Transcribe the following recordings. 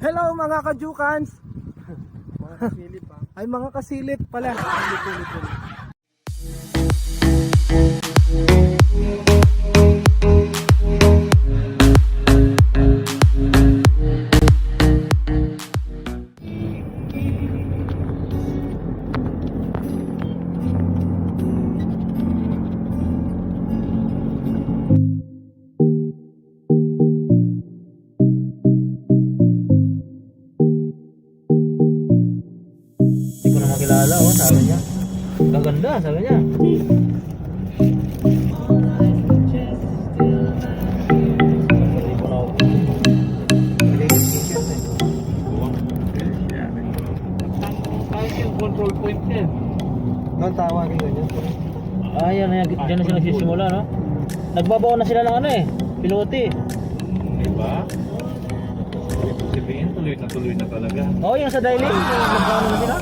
Hello mga kajukans. Mga kasilip ha. Ay mga kasilip pala. Ulit. Hindi ko na makilala oh, sabi niya. Gaganda, sabi niya. Control point yan. Ang tawa din ganyan. Ah, yan na, dyan na sila nagsisimula, no? Nagbabaw na sila ng ano eh, pilote. Diba? Sabihin, tuloy na talaga. Oo, yung sa dialing, nagbabaw na sila.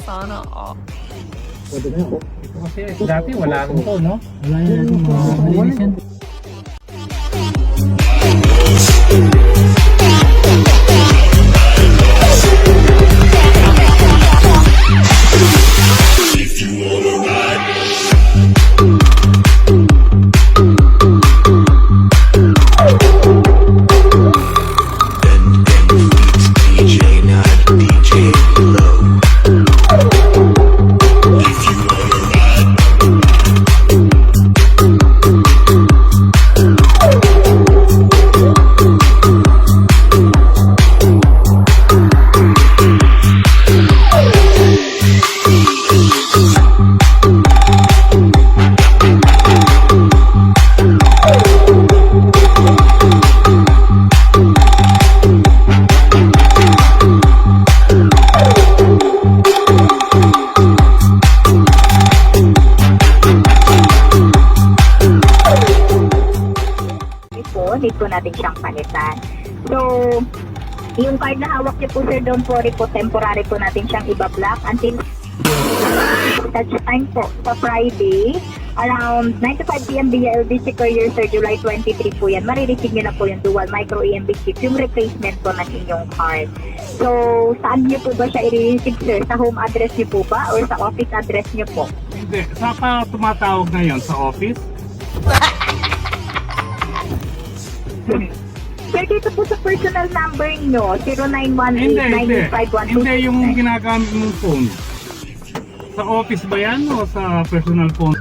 Sana all. Kasi dati wala rin to, no? Wala yan natin mga malinis yan. Need po natin siyang palitan. So, yung card na hawak niyo po, sir, don't worry po, temporary po natin siyang iba-block until touch time po sa Friday around 9 to 5 p.m. via LDC Courier, sir, July 23 po yan. Marireceive niyo na po yung dual micro EMB chip, yung replacement po ng inyong card. So, saan niyo po ba siya i-receive, sir? Sa home address niyo po ba or sa office address niyo po? Hindi. Saan ka tumatawag ngayon? Sa office? Sir, dito po sa personal number nyo, 0918-985-123. Hindi yung ginagamit mong phone. Sa office ba yan o sa personal phone?